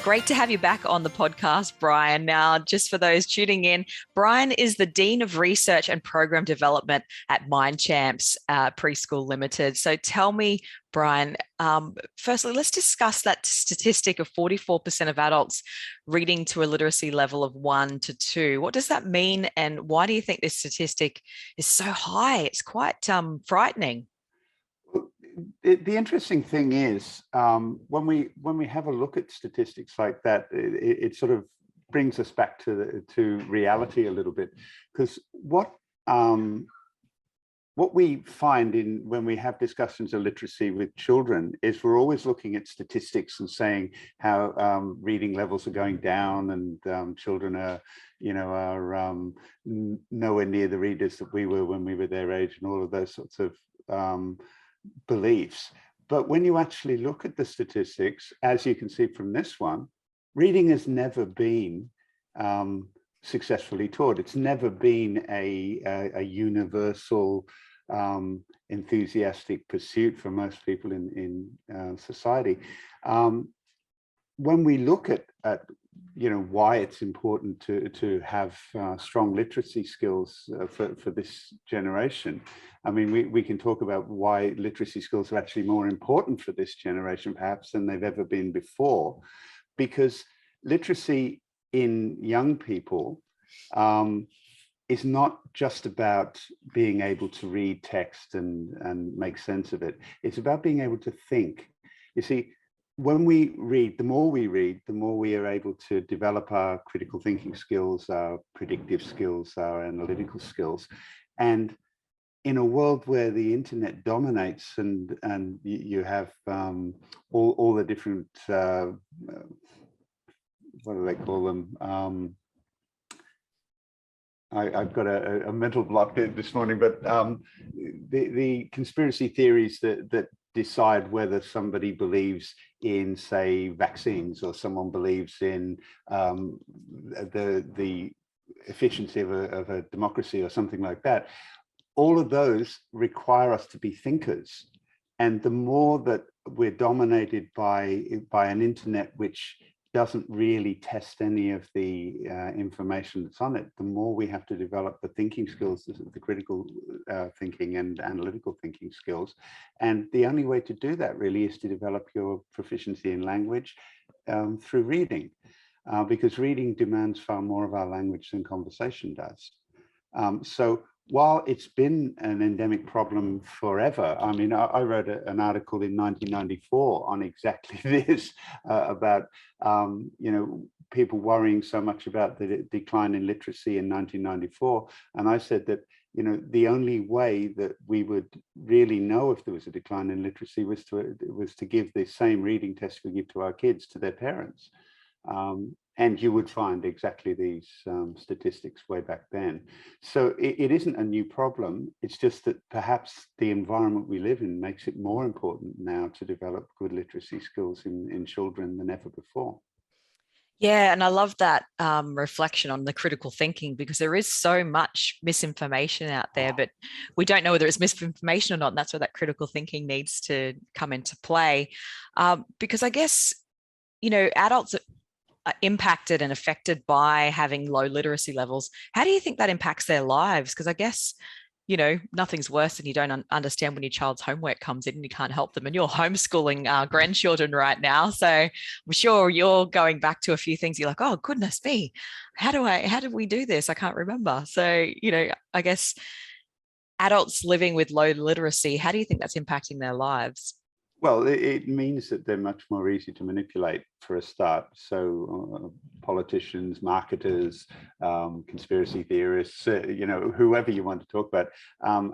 Great to have you back on the podcast, Brian. Now, just for those tuning in, Brian is the Dean of Research and Program Development at Mind Champs Preschool Limited. So tell me, Brian, firstly, let's discuss that statistic of 44% of adults reading to a literacy level of 1 to 2. What does that mean, and why do you think this statistic is so high? It's quite frightening. The interesting thing is when we have a look at statistics like that, it sort of brings us back to reality a little bit, because what we find when we have discussions of literacy with children is we're always looking at statistics and saying how reading levels are going down, and children are nowhere near the readers that we were when we were their age, and all of those sorts of beliefs. But when you actually look at the statistics, as you can see from this one, reading has never been successfully taught. It's never been a universal enthusiastic pursuit for most people in society. When we look at why it's important to have strong literacy skills for this generation, I mean, we can talk about why literacy skills are actually more important for this generation perhaps than they've ever been before, because literacy in young people is not just about being able to read text and make sense of it. It's about being able to think. You see, when we read, the more we are able to develop our critical thinking skills, our predictive skills, our analytical skills. And in a world where the internet dominates and you have all the different, what do they call them? I've got a mental block this morning, but the conspiracy theories that decide whether somebody believes in, say, vaccines, or someone believes in the efficiency of a democracy or something like that. All of those require us to be thinkers. And the more that we're dominated by an internet which doesn't really test any of the information that's on it, the more we have to develop the thinking skills, the critical thinking and analytical thinking skills. And the only way to do that really is to develop your proficiency in language through reading, because reading demands far more of our language than conversation does. So while it's been an endemic problem forever, I mean, I wrote an article in 1994 on exactly this, about, people worrying so much about the decline in literacy in 1994. And I said that, the only way that we would really know if there was a decline in literacy was to give the same reading test we give to our kids to their parents. And you would find exactly these statistics way back then. So it isn't a new problem. It's just that perhaps the environment we live in makes it more important now to develop good literacy skills in children than ever before. Yeah, and I love that reflection on the critical thinking, because there is so much misinformation out there, but we don't know whether it's misinformation or not. And that's where that critical thinking needs to come into play. Because I guess, adults are impacted and affected by having low literacy levels. How do you think that impacts their lives? Because I guess, nothing's worse than you don't understand when your child's homework comes in and you can't help them. And you're homeschooling grandchildren right now. So I'm sure you're going back to a few things. You're like, oh, goodness me, how did we do this? I can't remember. So, I guess adults living with low literacy, how do you think that's impacting their lives? Well, it means that they're much more easy to manipulate for a start. So politicians, marketers, conspiracy theorists, whoever you want to talk about,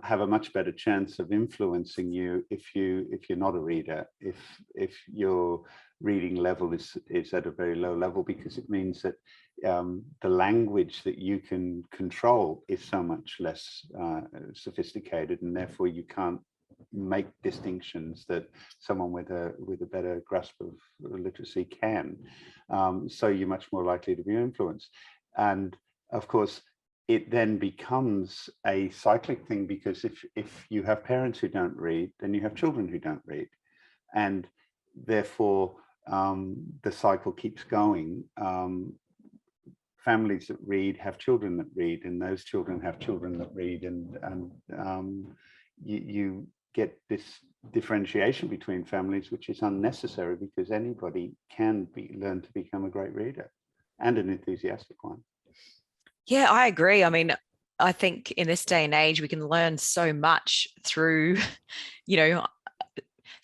have a much better chance of influencing you if you're not a reader, if your reading level is at a very low level, because it means that the language that you can control is so much less sophisticated, and therefore you can't make distinctions that someone with a better grasp of literacy can. So you're much more likely to be influenced. And of course, it then becomes a cyclic thing, because if you have parents who don't read, then you have children who don't read. And therefore, the cycle keeps going. Families that read have children that read, and those children have children that read, and you get this differentiation between families, which is unnecessary, because anybody can learn to become a great reader, and an enthusiastic one. Yeah, I agree. I mean, I think in this day and age, we can learn so much through, you know,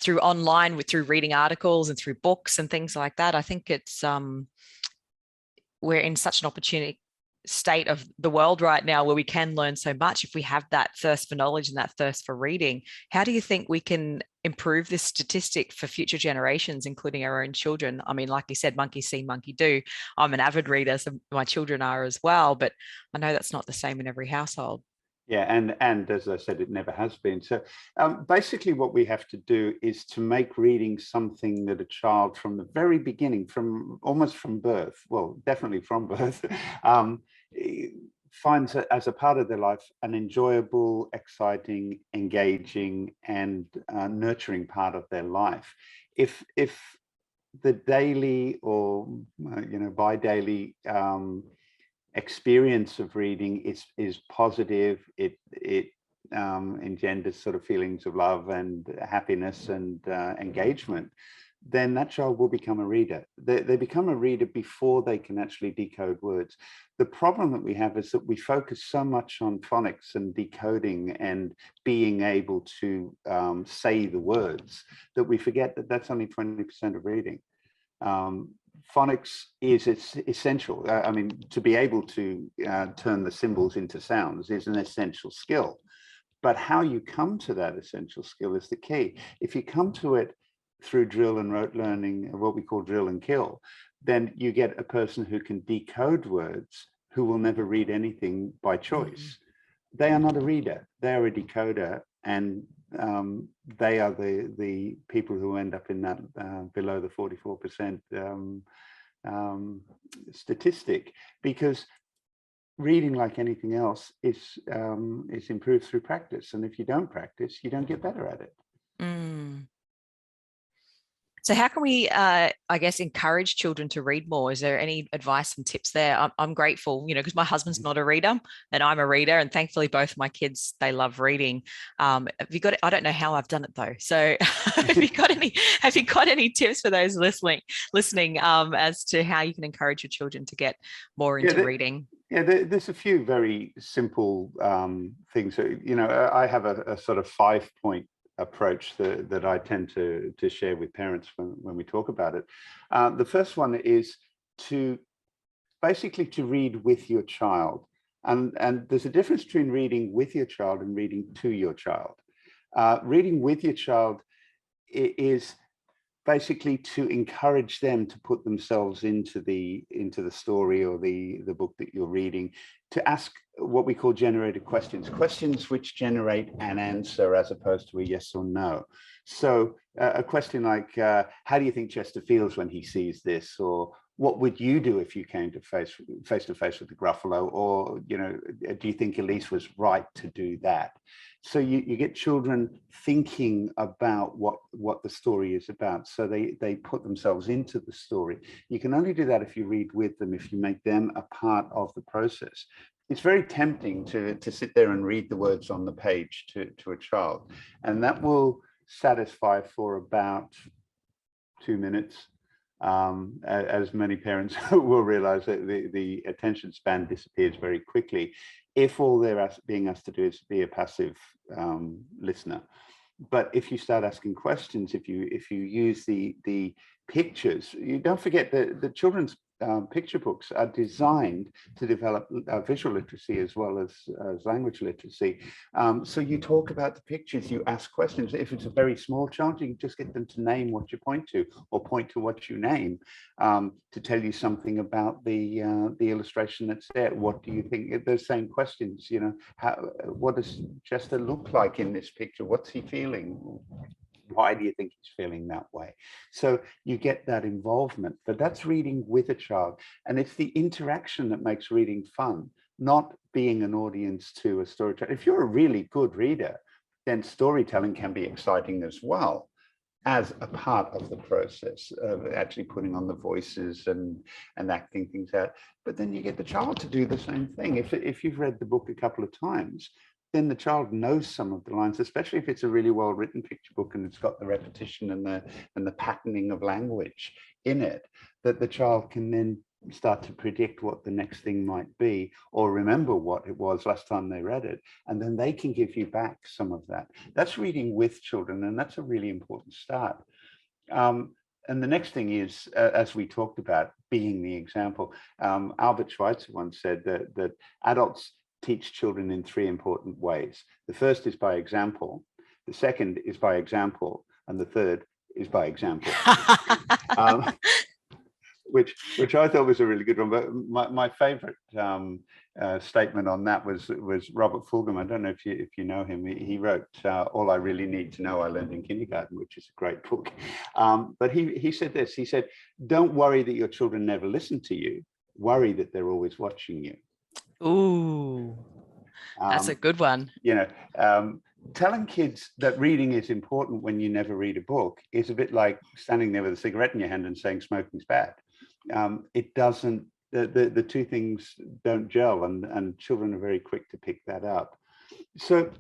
through online, through reading articles and through books and things like that. I think it's we're in such an opportunity state of the world right now where we can learn so much if we have that thirst for knowledge and that thirst for reading. How do you think we can improve this statistic for future generations, including our own children? I mean, like you said, monkey see, monkey do. I'm an avid reader, so my children are as well, but I know that's not the same in every household. Yeah, and as I said, it never has been. So basically what we have to do is to make reading something that a child from the very beginning, from almost from birth, well, definitely from birth, finds as a part of their life an enjoyable, exciting, engaging, and nurturing part of their life. If the daily or bi-daily experience of reading is positive, it engenders sort of feelings of love and happiness and engagement, then that child will become a reader. They become a reader before they can actually decode words. The problem that we have is that we focus so much on phonics and decoding and being able to say the words that we forget that that's only 20% of reading. Phonics is essential. I mean, to be able to turn the symbols into sounds is an essential skill. But how you come to that essential skill is the key. If you come to it through drill and rote learning, what we call drill and kill, then you get a person who can decode words who will never read anything by choice. They are not a reader, they are a decoder, and they are the people who end up in that below the 44% statistic, because reading, like anything else, is improved through practice, and if you don't practice, you don't get better at it. So how can we, I guess, encourage children to read more? Is there any advice and tips there? I'm grateful, because my husband's not a reader and I'm a reader, and thankfully both my kids, they love reading. Have you got? I don't know how I've done it though. So have you got any tips for those listening as to how you can encourage your children to get more into reading? Yeah, there's a few very simple things. I have a sort of 5-point approach that I tend to share with parents when we talk about it. The first one is to basically read with your child. And there's a difference between reading with your child and reading to your child. Reading with your child is basically to encourage them to put themselves into the story or the book that you're reading, to ask what we call generated questions which generate an answer as opposed to a yes or no. So a question like, how do you think Chester feels when he sees this? Or what would you do if you came to face to face with the Gruffalo? Or, do you think Elise was right to do that? So you get children thinking about what the story is about. So they put themselves into the story. You can only do that if you read with them, if you make them a part of the process. It's very tempting to sit there and read the words on the page to a child, and that will satisfy for about 2 minutes. As many parents will realize that the attention span disappears very quickly if all they're being asked to do is be a passive listener. But if you start asking questions, if you use the pictures, you don't forget that the children's picture books are designed to develop visual literacy as well as language literacy. So you talk about the pictures, you ask questions. If it's a very small child, you can just get them to name what you point to, or point to what you name, to tell you something about the illustration that's there. What do you think? Those same questions, what does Chester look like in this picture? What's he feeling? Why do you think he's feeling that way? So you get that involvement, but that's reading with a child. And it's the interaction that makes reading fun, not being an audience to a storyteller. If you're a really good reader, then storytelling can be exciting as well. as a part of the process of actually putting on the voices and acting things out. But then you get the child to do the same thing. If you've read the book a couple of times, then the child knows some of the lines, especially if it's a really well-written picture book and it's got the repetition and the patterning of language in it, that the child can then start to predict what the next thing might be, or remember what it was last time they read it, and then they can give you back some of that. That's reading with children, and that's a really important start. And the next thing is, as we talked about, being the example. Albert Schweitzer once said that adults teach children in three important ways. The first is by example, the second is by example, and the third is by example. Which I thought was a really good one. But my favorite statement on that was Robert Fulghum. I don't know if you know him. He wrote All I Really Need to Know I Learned in Kindergarten, which is a great book. But he said this. He said, "Don't worry that your children never listen to you. Worry that they're always watching you." Ooh, that's a good one. Telling kids that reading is important when you never read a book is a bit like standing there with a cigarette in your hand and saying smoking's bad. It doesn't, the two things don't gel, and children are very quick to pick that up. So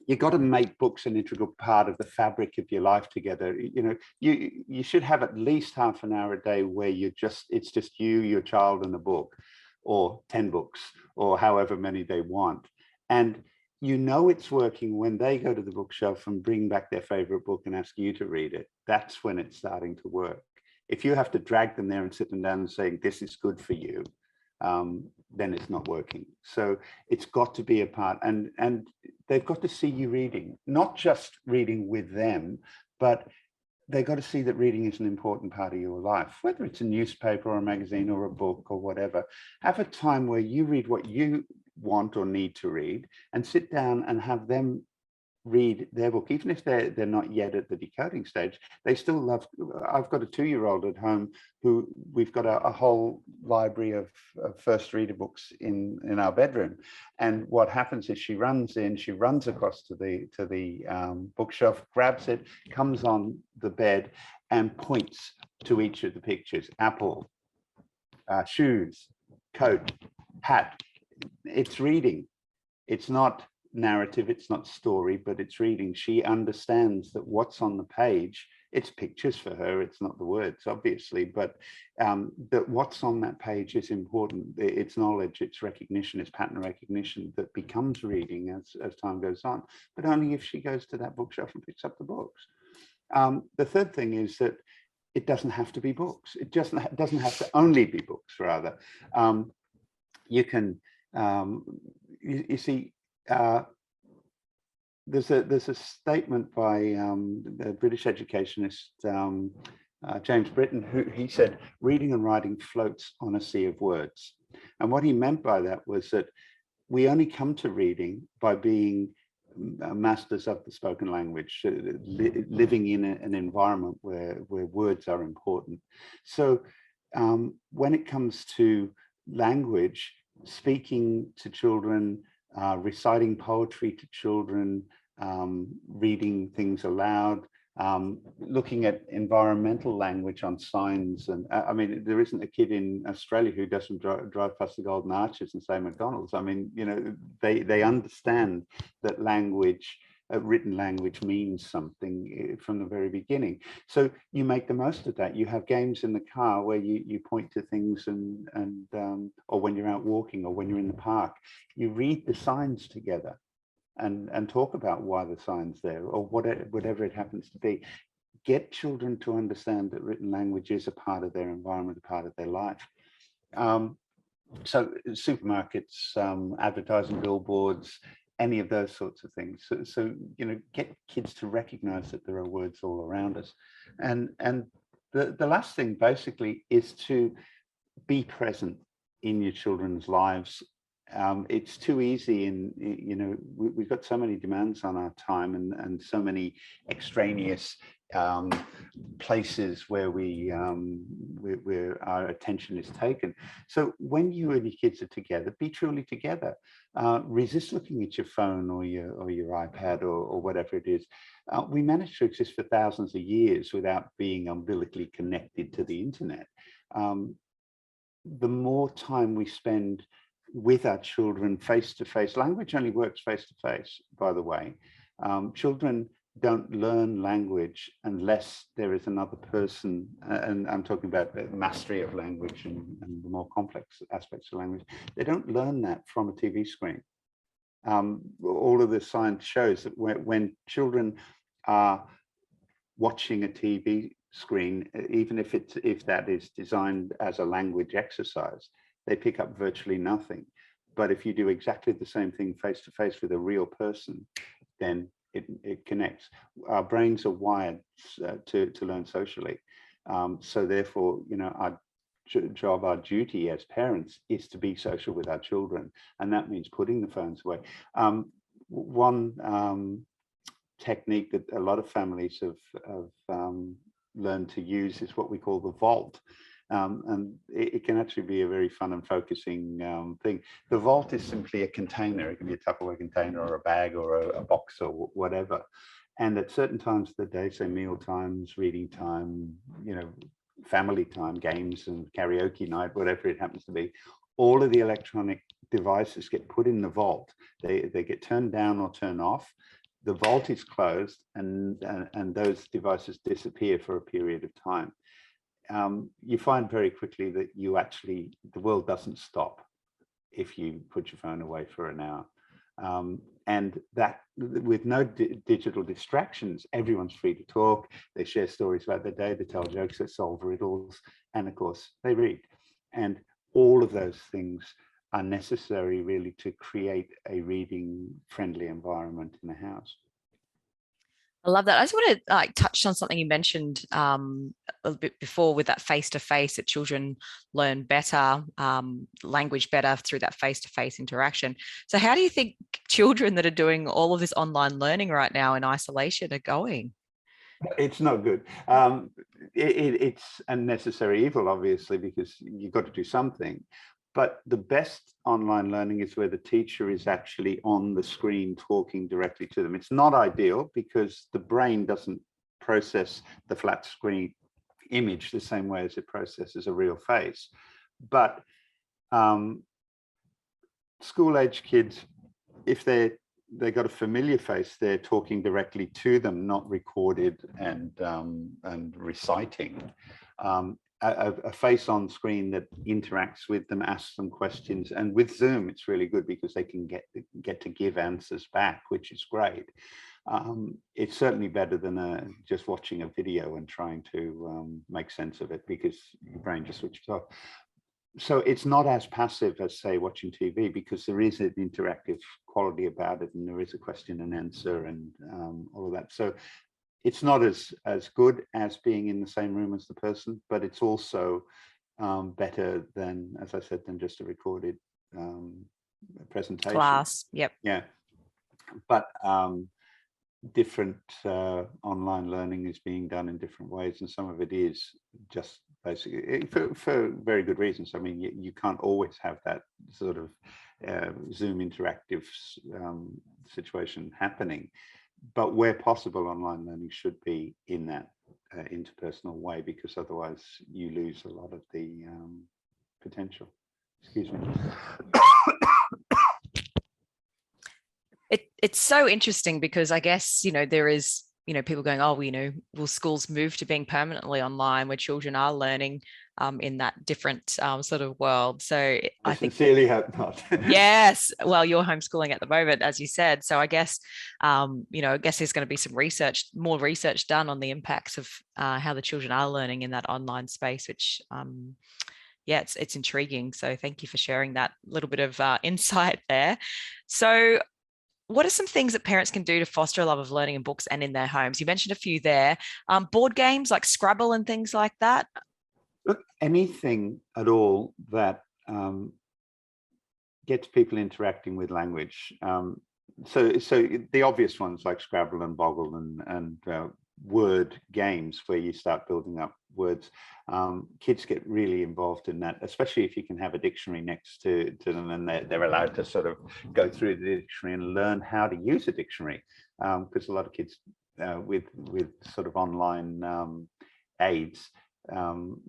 you've got to make books an integral part of the fabric of your life together. You should have at least half an hour a day where it's just you, your child, and a book, or 10 books, or however many they want. And it's working when they go to the bookshelf and bring back their favorite book and ask you to read it. That's when it's starting to work. If you have to drag them there and sit them down and say, this is good for you, then it's not working. So it's got to be a part, and they've got to see you reading, not just reading with them, but they've got to see that reading is an important part of your life, whether it's a newspaper or a magazine or a book or whatever. Have a time where you read what you want or need to read, and sit down and have them read their book, even if they're not yet at the decoding stage. They still love. I've got a 2-year-old at home who we've got a whole library of first reader books in our bedroom, and what happens is she runs across to the bookshelf, grabs it, comes on the bed and points to each of the pictures: apple, shoes, coat, hat. It's reading. It's not narrative, it's not story, but it's reading. She understands that what's on the page, it's pictures for her, it's not the words, obviously, but that what's on that page is important. It's knowledge, it's recognition, it's pattern recognition that becomes reading as time goes on, but only if she goes to that bookshelf and picks up the books. The third thing is that it doesn't have to be books. It doesn't have to only be books, rather. You can, you see, there's a statement by the British educationist James Britton, who he said, reading and writing floats on a sea of words. And what he meant by that was that we only come to reading by being masters of the spoken language, living in an environment where words are important. So when it comes to language, speaking to children, reciting poetry to children, reading things aloud, looking at environmental language on signs. And I mean, there isn't a kid in Australia who doesn't drive past the Golden Arches and say McDonald's. I mean, they understand that language, written language, means something from the very beginning. So you make the most of that. You have games in the car where you point to things and or when you're out walking or when you're in the park, you read the signs together and talk about why the sign's there or whatever it happens to be. Get children to understand that written language is a part of their environment, a part of their life. So supermarkets, advertising billboards, any of those sorts of things. So get kids to recognize that there are words all around us. And the last thing basically is to be present in your children's lives. It's too easy, and we've got so many demands on our time and so many extraneous places where where our attention is taken. So when you and your kids are together, be truly together. Resist looking at your phone or your iPad or whatever it is. We managed to exist for thousands of years without being umbilically connected to the internet. The more time we spend with our children face to face, language only works face to face, by the way. Children don't learn language unless there is another person, and I'm talking about the mastery of language and the more complex aspects of language. They don't learn that from a TV screen. All of the science shows that when children are watching a TV screen, even if that is designed as a language exercise, they pick up virtually nothing. But if you do exactly the same thing face to face with a real person, then it connects. Our brains are wired to learn socially. So therefore, our job, our duty as parents is to be social with our children. And that means putting the phones away. One technique that a lot of families have learned to use is what we call the vault. And it can actually be a very fun and focusing thing. The vault is simply a container. It can be a Tupperware container or a bag or a box or whatever. And at certain times of the day, say meal times, reading time, family time, games and karaoke night, whatever it happens to be, all of the electronic devices get put in the vault. They get turned down or turned off. The vault is closed and those devices disappear for a period of time. You find very quickly that the world doesn't stop if you put your phone away for an hour. And that with no digital distractions, everyone's free to talk. They share stories about their day, they tell jokes, they solve riddles, and of course they read. And all of those things are necessary really to create a reading friendly environment in the house. I love that. I just want to touch on something you mentioned a little bit before with that face-to-face, that children learn better, language better through that face-to-face interaction. So how do you think children that are doing all of this online learning right now in isolation are going? It's not good. It's a necessary evil, obviously, because you've got to do something. But the best online learning is where the teacher is actually on the screen talking directly to them. It's not ideal because the brain doesn't process the flat screen image the same way as it processes a real face. But school-age kids, if they got a familiar face, they're talking directly to them, not recorded and reciting. A face on screen that interacts with them, asks them questions, and with Zoom it's really good because they can get to give answers back, which is great. It's certainly better than just watching a video and trying to make sense of it because your brain just switches off. So it's not as passive as, say, watching TV, because there is an interactive quality about it, and there is a question and answer and all of that. So it's not as good as being in the same room as the person, but it's also better than, as I said, than just a recorded presentation. Class, yep. Yeah, but different online learning is being done in different ways, and some of it is just basically for very good reasons. I mean, you can't always have that sort of Zoom interactive situation happening. But where possible, online learning should be in that interpersonal way, because otherwise you lose a lot of the potential. Excuse me. It's so interesting because I guess, there is, people going, oh, will schools move to being permanently online where children are learning in that different sort of world? So I think sincerely hope not. Yes, well, you're homeschooling at the moment, as you said. So I guess, I guess there's going to be more research done on the impacts of how the children are learning in that online space, which it's intriguing. So thank you for sharing that little bit of insight there. So what are some things that parents can do to foster a love of learning in books and in their homes? You mentioned a few there. Board games like Scrabble and things like that. Look, anything at all that gets people interacting with language. So the obvious ones like Scrabble and Boggle and word games where you start building up words. Kids get really involved in that, especially if you can have a dictionary next to them, and they're allowed to sort of go through the dictionary and learn how to use a dictionary, because a lot of kids with sort of online aids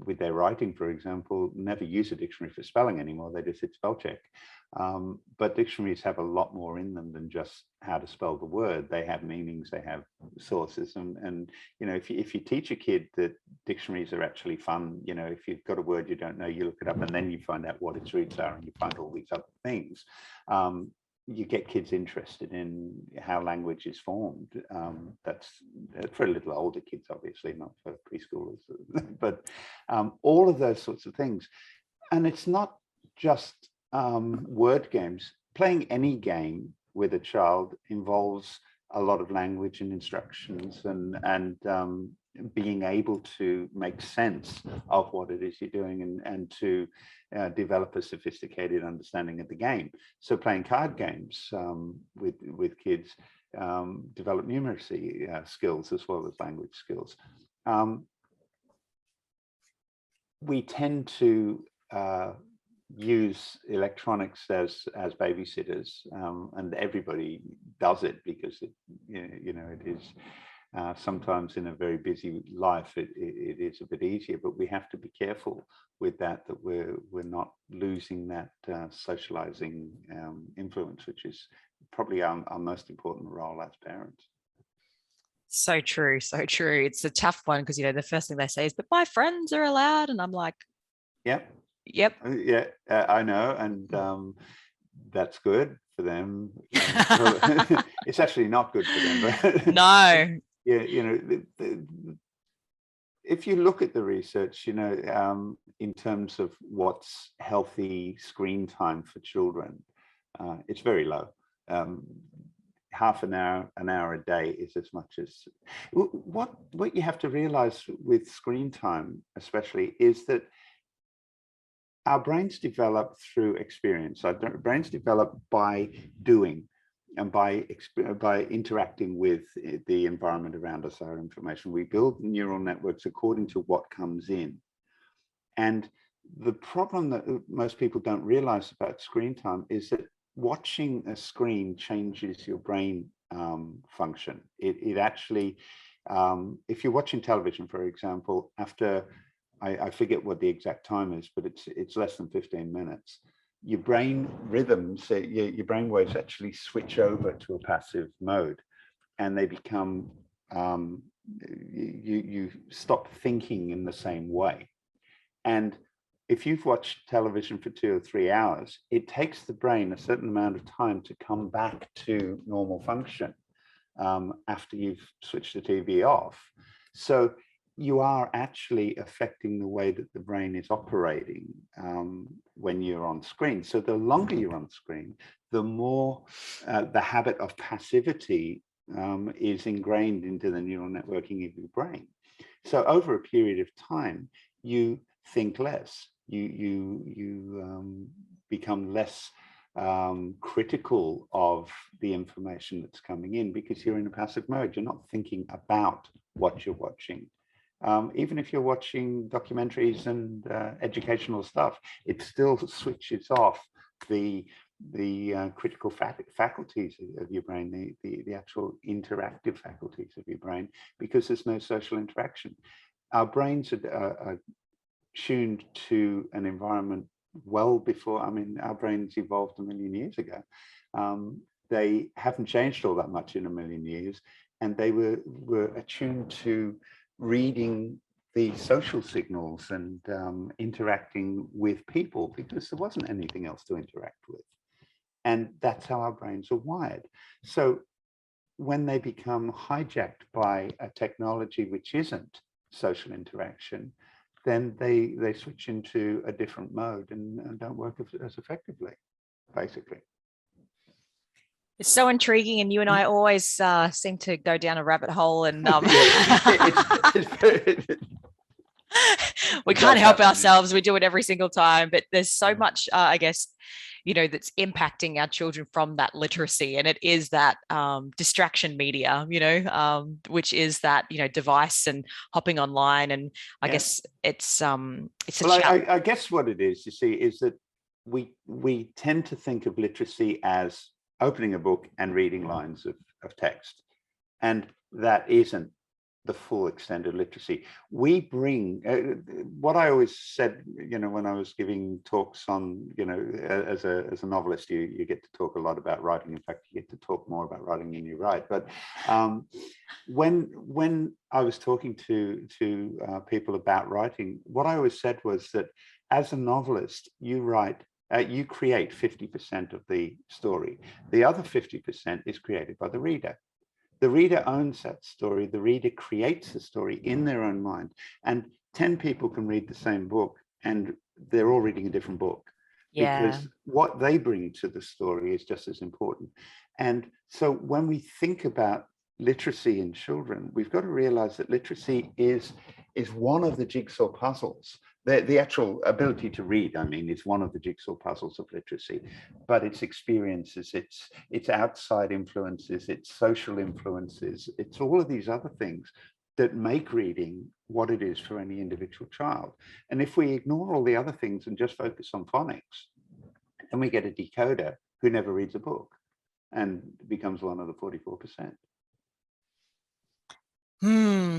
with their writing, for example, never use a dictionary for spelling anymore. They just hit spell check. But dictionaries have a lot more in them than just how to spell the word. They have meanings, they have sources, and you know, if you teach a kid that dictionaries are actually fun, you know, if you've got a word you don't know, you look it up and then you find out what its roots are and you find all these other things. You get kids interested in how language is formed. That's for a little older kids, obviously, not for preschoolers, but all of those sorts of things. And it's not just word games. Playing any game with a child involves a lot of language and instructions and being able to make sense of what it is you're doing and to develop a sophisticated understanding of the game. So playing card games with kids develop numeracy skills as well as language skills. We tend to use electronics as babysitters, and everybody does it because it is sometimes in a very busy life it is a bit easier, but we have to be careful with that we're not losing that socializing influence, which is probably our most important role as parents. So true. It's a tough one because, you know, the first thing they say is, but my friends are allowed, and I'm like, yep. I know, and that's good for them. It's actually not good for them, but no. Yeah, you know, if you look at the research, you know, in terms of what's healthy screen time for children, it's very low. Half an hour a day is as much as what you have to realize with screen time, especially, is that our brains develop through experience. Our brains develop by doing and by interacting with the environment around us, our information. We build neural networks according to what comes in. And the problem that most people don't realize about screen time is that watching a screen changes your brain function. It actually, if you're watching television, for example, after I forget what the exact time is, but it's less than 15 minutes. Your brain rhythms, your brain waves actually switch over to a passive mode, and they become, you stop thinking in the same way. And if you've watched television for 2 or 3 hours, it takes the brain a certain amount of time to come back to normal function after you've switched the TV off. So you are actually affecting the way that the brain is operating when you're on screen. So the longer you're on screen, the more the habit of passivity is ingrained into the neural networking of your brain. So over a period of time, you think less. You become less critical of the information that's coming in because you're in a passive mode. You're not thinking about what you're watching. Even if you're watching documentaries and educational stuff, it still switches off the critical faculties of your brain, the actual interactive faculties of your brain, because there's no social interaction. Our brains are tuned to an environment well before, I mean, our brains evolved 1 million years ago. They haven't changed all that much in 1 million years, and they were attuned to reading the social signals and interacting with people because there wasn't anything else to interact with. And that's how our brains are wired. So when they become hijacked by a technology which isn't social interaction, then they switch into a different mode and don't work as effectively, basically. It's so intriguing, and you and I always seem to go down a rabbit hole. And we can't help ourselves. We do it every single time, but there's so much, I guess, that's impacting our children from that literacy. And it is that distraction media, which is that, device and hopping online. And I guess it's I guess what it is, you see, is that we tend to think of literacy as opening a book and reading lines of text. And that isn't the full extent of literacy. We bring what I always said, when I was giving talks on, as a novelist, you get to talk a lot about writing. In fact, you get to talk more about writing than you write. But when I was talking to people about writing, what I always said was that as a novelist, you create 50% of the story. The other 50% is created by the reader. The reader owns that story. The reader creates the story in their own mind. And 10 people can read the same book and they're all reading a different book. Because what they bring to the story is just as important. And so when we think about literacy in children, we've got to realize that literacy is one of the jigsaw puzzles. The actual ability to read, is one of the jigsaw puzzles of literacy, but its experiences, its outside influences, its social influences, it's all of these other things that make reading what it is for any individual child. And if we ignore all the other things and just focus on phonics, then we get a decoder who never reads a book and becomes one of the 44%.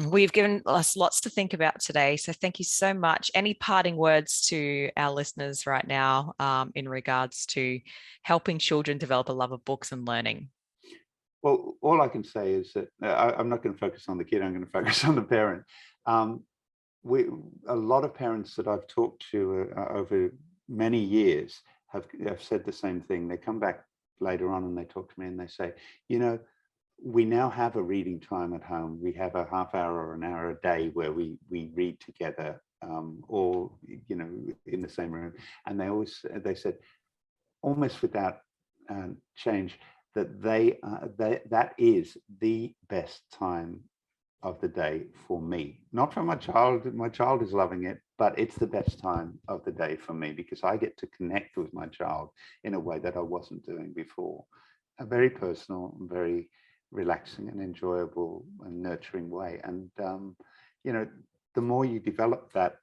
We've given us lots to think about today. So thank you so much. Any parting words to our listeners right now in regards to helping children develop a love of books and learning? Well, all I can say is that I'm not going to focus on the kid. I'm going to focus on the parent. A lot of parents that I've talked to over many years have said the same thing. They come back later on and they talk to me and they say, we now have a reading time at home. We have a half hour or an hour a day where we read together, all in the same room. And they said, almost without change, that that is the best time of the day for me. Not for my child. My child is loving it, but it's the best time of the day for me because I get to connect with my child in a way that I wasn't doing before. A very personal, very relaxing and enjoyable and nurturing way. And the more you develop that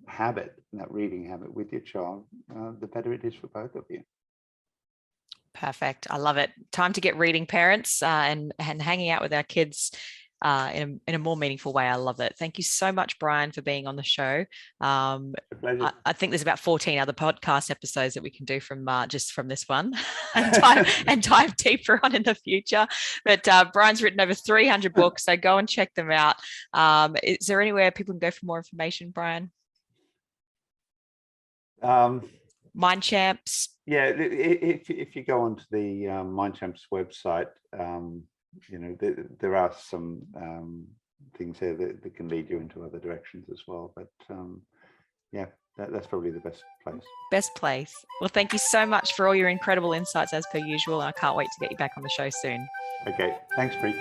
habit, that reading habit with your child, the better it is for both of you. Perfect. I love it. Time to get reading, parents, and hanging out with our kids in a more meaningful way. I love it. Thank you so much, Brian, for being on the show. A pleasure. I think there's about 14 other podcast episodes that we can do from just from this one and dive deeper on in the future. But Brian's written over 300 books, so go and check them out. Is there anywhere people can go for more information, Brian? Mind Champs. Yeah, if you go onto the Mind Champs website, there are some things there that can lead you into other directions as well. But that's probably the best place. Best place. Well, thank you so much for all your incredible insights as per usual. I can't wait to get you back on the show soon. Okay, thanks, Bree.